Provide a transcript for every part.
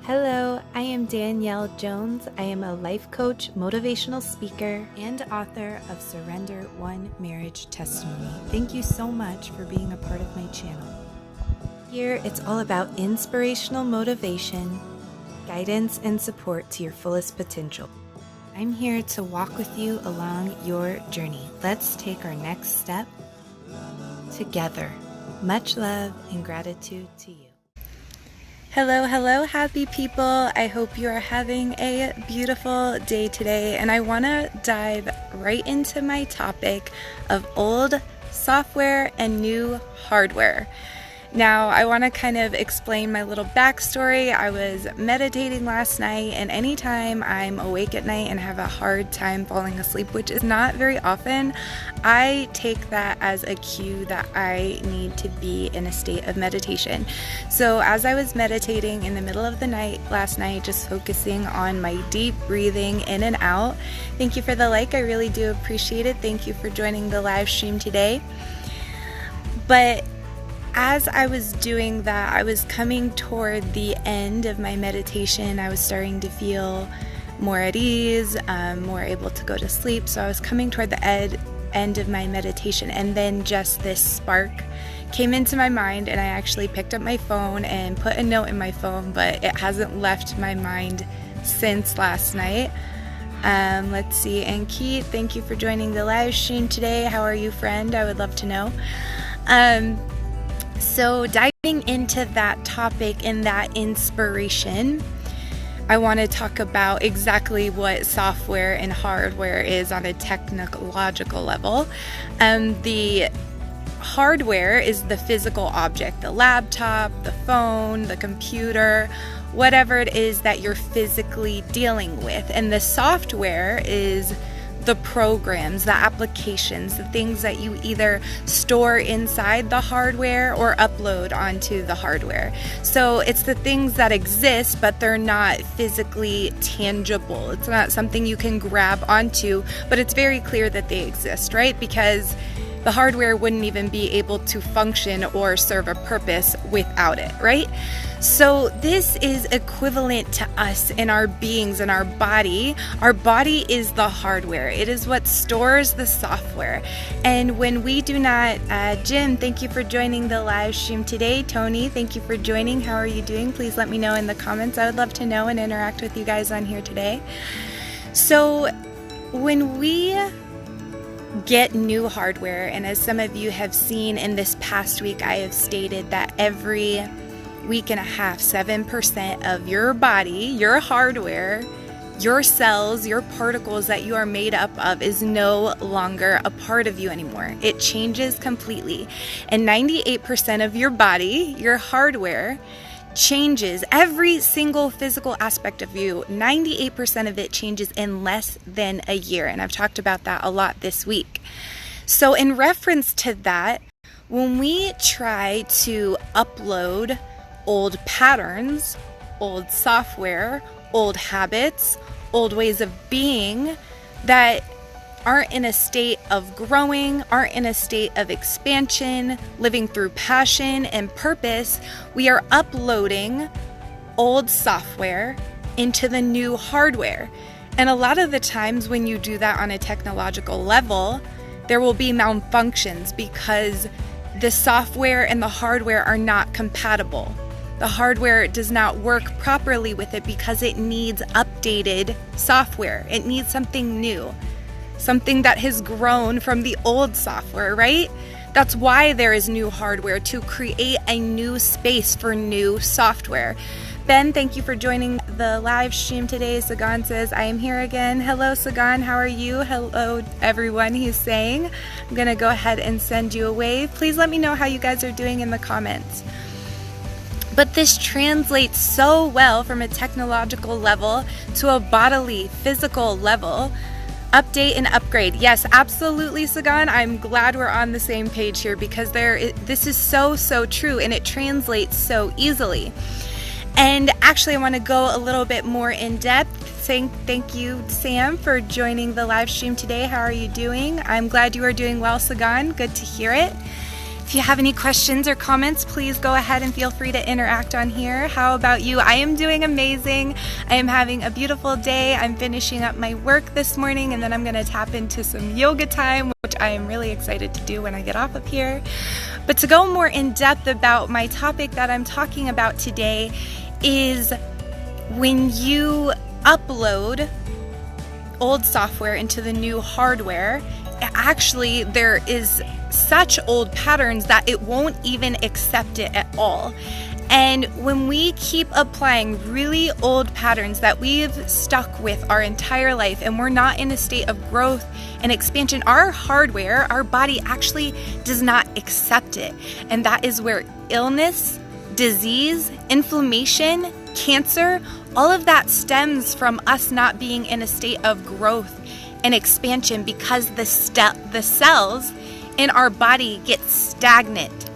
Hello, I am Danielle Jones. I am a life coach, motivational speaker, and author of Surrender One Marriage Testimony. Thank you so much for being a part of my channel. Here, it's all about inspirational motivation, guidance, and support to your fullest potential. I'm here to walk with you along your journey. Let's take our next step together. Much love and gratitude to you. Hello, happy people. I hope you are having a beautiful day today, and I want to dive right into my topic of old software and new hardware. Now, I want to kind of explain my little backstory. I was meditating last night, and anytime I'm awake at night and have a hard time falling asleep, which is not very often, I take that as a cue that I need to be in a state of meditation. So as I was meditating in the middle of the night last night, just focusing on my deep breathing in and out. Thank you for the like, I really do appreciate it. Thank you for joining the live stream today. But as I was doing that, I was coming toward the end of my meditation. I was starting to feel more at ease, more able to go to sleep. So I was coming toward the end of my meditation, and then just this spark came into my mind, and I actually picked up my phone and put a note in my phone, but it hasn't left my mind since last night. Let's see. And Keith, thank you for joining the live stream today. How are you, friend? I would love to know. So diving into that topic and that inspiration, I want to talk about exactly what software and hardware is on a technological level. The hardware is the physical object, the laptop, the phone, the computer, whatever it is that you're physically dealing with. And the software is the programs, the applications, the things that you either store inside the hardware or upload onto the hardware. So it's the things that exist, but they're not physically tangible. It's not something you can grab onto, but it's very clear that they exist, right? Because the hardware wouldn't even be able to function or serve a purpose without it, right? So this is equivalent to us in our beings, in our body. Our body is the hardware. It is what stores the software. And when we do not, Jim, thank you for joining the live stream today. Tony, thank you for joining. How are you doing? Please let me know in the comments. I would love to know and interact with you guys on here today. So when we get new hardware, and as some of you have seen in this past week, I have stated that every week and a half, 7% of your body, your hardware, your cells, your particles that you are made up of is no longer a part of you anymore. It changes completely. And 98% of your body, your hardware, changes. Every single physical aspect of you, 98% of it changes in less than a year. And I've talked about that a lot this week. So in reference to that, when we try to upload old patterns, old software, old habits, old ways of being that aren't in a state of growing, aren't in a state of expansion, living through passion and purpose, we are uploading old software into the new hardware. And a lot of the times when you do that on a technological level, there will be malfunctions because the software and the hardware are not compatible. The hardware does not work properly with it because it needs updated software. It needs something new, something that has grown from the old software, right? That's why there is new hardware, to create a new space for new software. Ben, thank you for joining the live stream today. Sagan says, I am here again. Hello, Sagan. How are you? Hello, everyone, he's saying. I'm going to go ahead and send you a wave. Please let me know how you guys are doing in the comments. But this translates so well from a technological level to a bodily, physical level. Update and upgrade. Yes, absolutely, Sagan. I'm glad we're on the same page here because this is so true, and it translates so easily. And actually, I want to go a little bit more in depth. Saying thank you, Sam, for joining the live stream today. How are you doing? I'm glad you are doing well, Sagan. Good to hear it. If you have any questions or comments, please go ahead and feel free to interact on here. How about you? I am doing amazing. I am having a beautiful day. I'm finishing up my work this morning, and then I'm going to tap into some yoga time, which I am really excited to do when I get off of here. But to go more in depth about my topic that I'm talking about today is when you upload old software into the new hardware, actually there is such old patterns that it won't even accept it at all. And when we keep applying really old patterns that we've stuck with our entire life and we're not in a state of growth and expansion, our hardware, our body actually does not accept it. And that is where illness, disease, inflammation, cancer, all of that stems from us not being in a state of growth and expansion because the cells in our body get stagnant.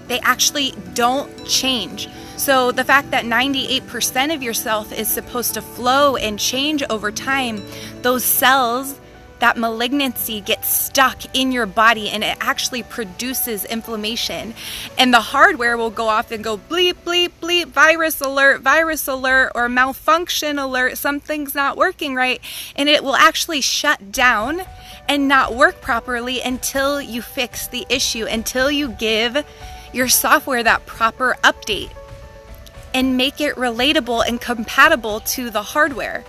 They actually don't change. So the fact that 98% of yourself is supposed to flow and change over time, those cells, that malignancy gets stuck in your body and it actually produces inflammation. And the hardware will go off and go bleep, bleep, bleep, virus alert, or malfunction alert, something's not working right. And it will actually shut down and not work properly until you fix the issue, until you give your software that proper update and make it relatable and compatible to the hardware.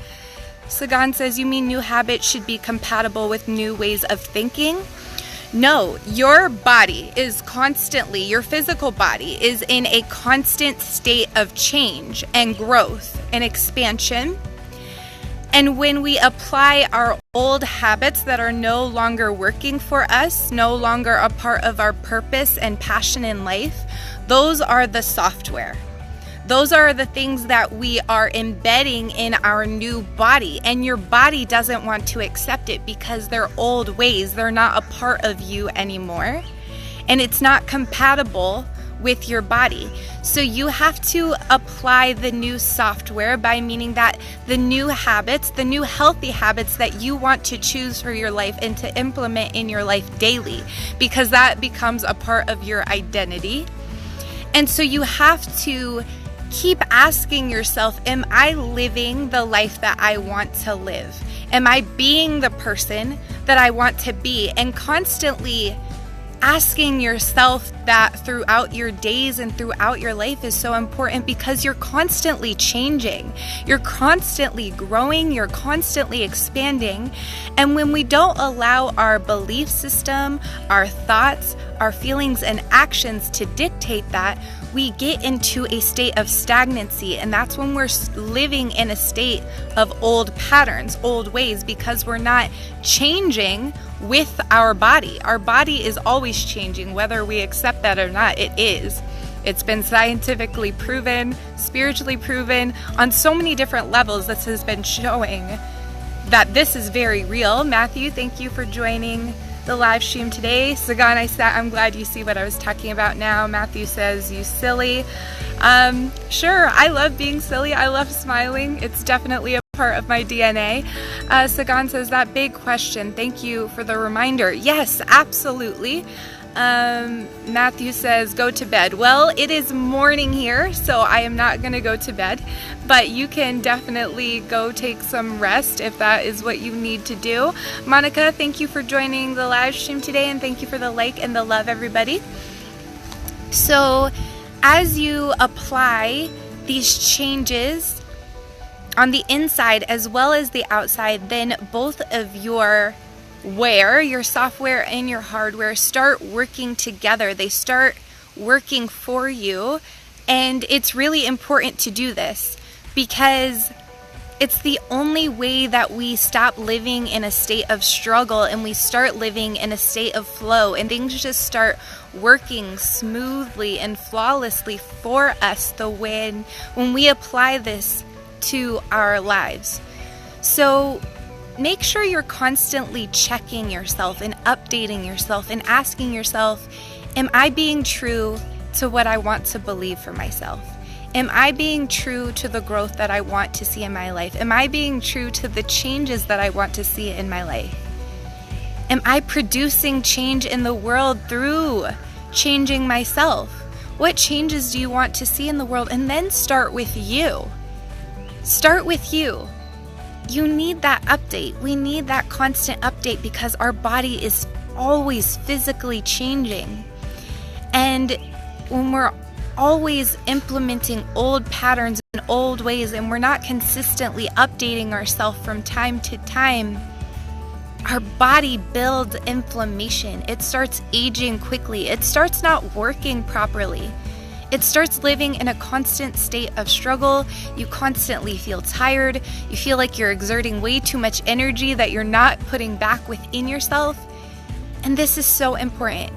Sagan says, you mean new habits should be compatible with new ways of thinking? No, your body is constantly, your physical body is in a constant state of change and growth and expansion. And when we apply our old habits that are no longer working for us, no longer a part of our purpose and passion in life, those are the software. Those are the things that we are embedding in our new body, and your body doesn't want to accept it because they're old ways. They're not a part of you anymore, and it's not compatible with your body. So you have to apply the new software by meaning that the new habits, the new healthy habits that you want to choose for your life and to implement in your life daily, because that becomes a part of your identity. And so you have to keep asking yourself, am I living the life that I want to live? Am I being the person that I want to be? And constantly asking yourself that throughout your days and throughout your life is so important because you're constantly changing. You're constantly growing. You're constantly expanding. And when we don't allow our belief system, our thoughts, our feelings, and actions to dictate that, we get into a state of stagnancy, and that's when we're living in a state of old patterns, old ways, because we're not changing with our body. Our body is always changing, whether we accept that or not. It is. It's been scientifically proven, spiritually proven, on so many different levels. This has been showing that this is very real. Matthew, thank you for joining the live stream today. Sagan, I'm glad you see what I was talking about now. Matthew says, you silly. Sure, I love being silly. I love smiling. It's definitely a part of my DNA. Sagan says, that big question. Thank you for the reminder. Yes, absolutely. Matthew says, go to bed. Well, it is morning here, so I am not going to go to bed, but you can definitely go take some rest if that is what you need to do. Monica, thank you for joining the live stream today, and thank you for the like and the love, everybody. So as you apply these changes on the inside as well as the outside, then both of your software and your hardware start working together. They start working for you. And it's really important to do this because it's the only way that we stop living in a state of struggle and we start living in a state of flow, and things just start working smoothly and flawlessly for us when we apply this to our lives. So make sure you're constantly checking yourself and updating yourself and asking yourself, am I being true to what I want to believe for myself? Am I being true to the growth that I want to see in my life? Am I being true to the changes that I want to see in my life? Am I producing change in the world through changing myself? What changes do you want to see in the world? And then start with you. Start with you. You need that update. We need that constant update because our body is always physically changing. And when we're always implementing old patterns and old ways and we're not consistently updating ourselves from time to time, our body builds inflammation. It starts aging quickly. It starts not working properly. It starts living in a constant state of struggle. You constantly feel tired. You feel like you're exerting way too much energy that you're not putting back within yourself. And this is so important.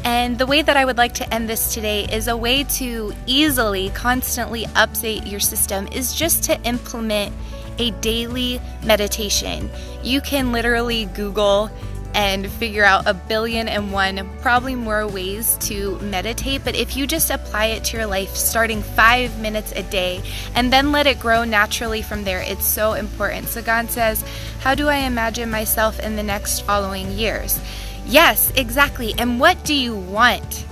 And the way that I would like to end this today is a way to easily, constantly update your system is just to implement a daily meditation. You can literally Google and figure out 1,000,001, probably more ways to meditate. But if you just apply it to your life, starting 5 minutes a day, and then let it grow naturally from there, it's so important. Sagan says, how do I imagine myself in the next following years? Yes, exactly. And what do you want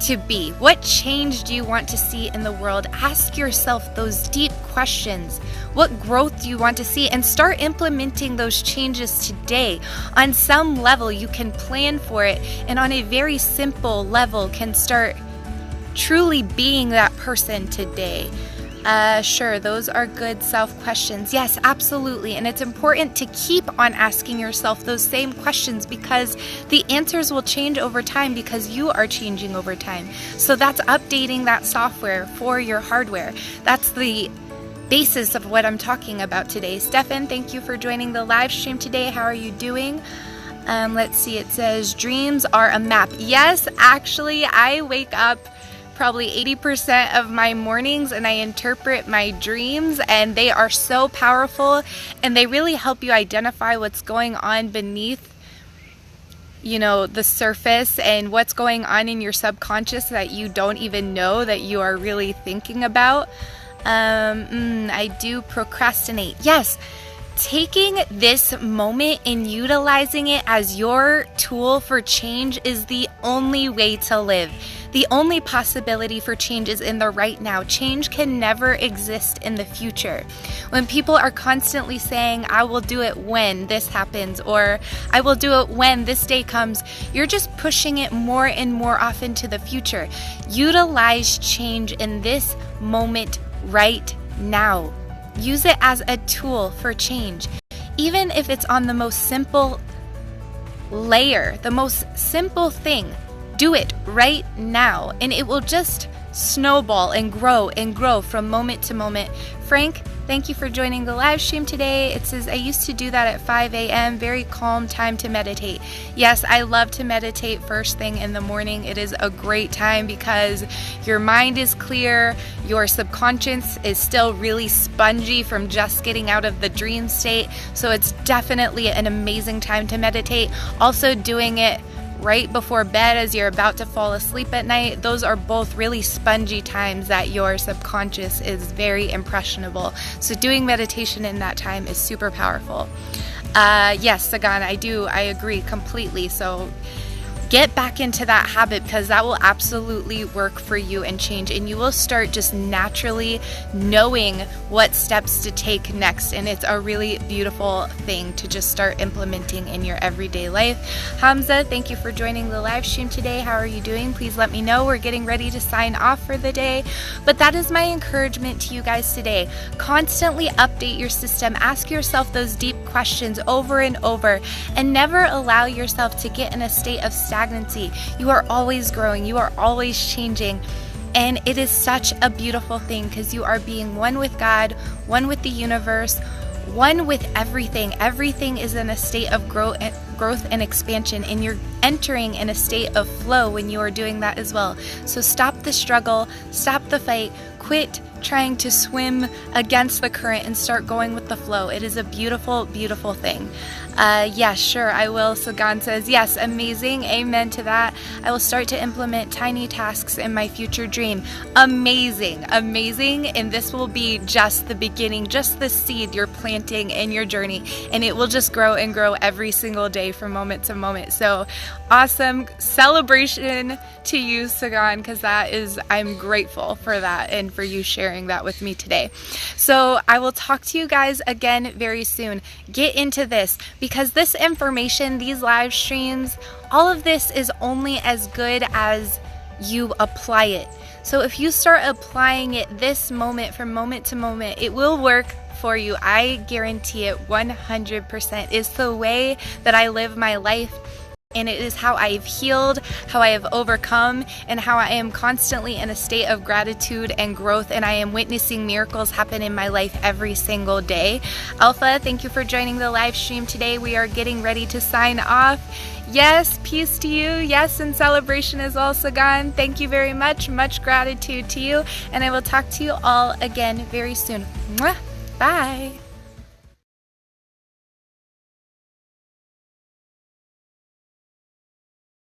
to be? What change do you want to see in the world? Ask yourself those deep questions. What growth do you want to see? And start implementing those changes today. On some level, you can plan for it, and on a very simple level, can start truly being that person today. Sure, those are good self-questions. Yes, absolutely. And it's important to keep on asking yourself those same questions because the answers will change over time because you are changing over time. So that's updating that software for your hardware. That's the basis of what I'm talking about today. Stefan, thank you for joining the live stream today. How are you doing? Let's see, it says dreams are a map. Yes, actually, I wake up probably 80% of my mornings and I interpret my dreams, and they are so powerful and they really help you identify what's going on beneath, the surface and what's going on in your subconscious that you don't even know that you are really thinking about. I do procrastinate. Yes. Taking this moment and utilizing it as your tool for change is the only way to live. The only possibility for change is in the right now. Change can never exist in the future. When people are constantly saying, I will do it when this happens, or I will do it when this day comes, you're just pushing it more and more off into the future. Utilize change in this moment right now. Use it as a tool for change. Even if it's on the most simple layer, the most simple thing, do it right now, and it will just snowball and grow from moment to moment. Frank, thank you for joining the live stream today. It says, I used to do that at 5 a.m. Very calm time to meditate. Yes, I love to meditate first thing in the morning. It is a great time because your mind is clear. Your subconscious is still really spongy from just getting out of the dream state. So it's definitely an amazing time to meditate. Also doing it right before bed as you're about to fall asleep at night. Those are both really spongy times that your subconscious is very impressionable. So doing meditation in that time is super powerful. Yes, Sagan, I agree completely. So get back into that habit because that will absolutely work for you and change, and you will start just naturally knowing what steps to take next, and it's a really beautiful thing to just start implementing in your everyday life. Hamza, thank you for joining the live stream today. How are you doing? Please let me know. We're getting ready to sign off for the day, but that is my encouragement to you guys today. Constantly update your system. Ask yourself those deep questions over and over, and never allow yourself to get in a state of stagnancy. You are always growing. You are always changing. And it is such a beautiful thing because you are being one with God, one with the universe, one with everything. Everything is in a state of growth and expansion, and you're entering in a state of flow when you are doing that as well. So stop the struggle, stop the fight, quit trying to swim against the current and start going with the flow. It is a beautiful, beautiful thing. Yeah, sure, I will. Sagan says, yes, amazing. Amen to that. I will start to implement tiny tasks in my future dream. Amazing, amazing. And this will be just the beginning, just the seed you're planting in your journey. And it will just grow and grow every single day from moment to moment. So awesome celebration to you, Sagan, because I'm grateful for that and for you sharing that with me today. So I will talk to you guys again very soon. Get into this, because this information, these live streams, all of this is only as good as you apply it. So if you start applying it this moment, from moment to moment, it will work for you. I guarantee it 100%. It's the way that I live my life. And it is how I've healed, how I have overcome, and how I am constantly in a state of gratitude and growth, and I am witnessing miracles happen in my life every single day. Alpha, thank you for joining the live stream today. We are getting ready to sign off. Yes, peace to you. Yes, and celebration is all, Sagan. Thank you very much. Much gratitude to you, and I will talk to you all again very soon. Mwah. Bye.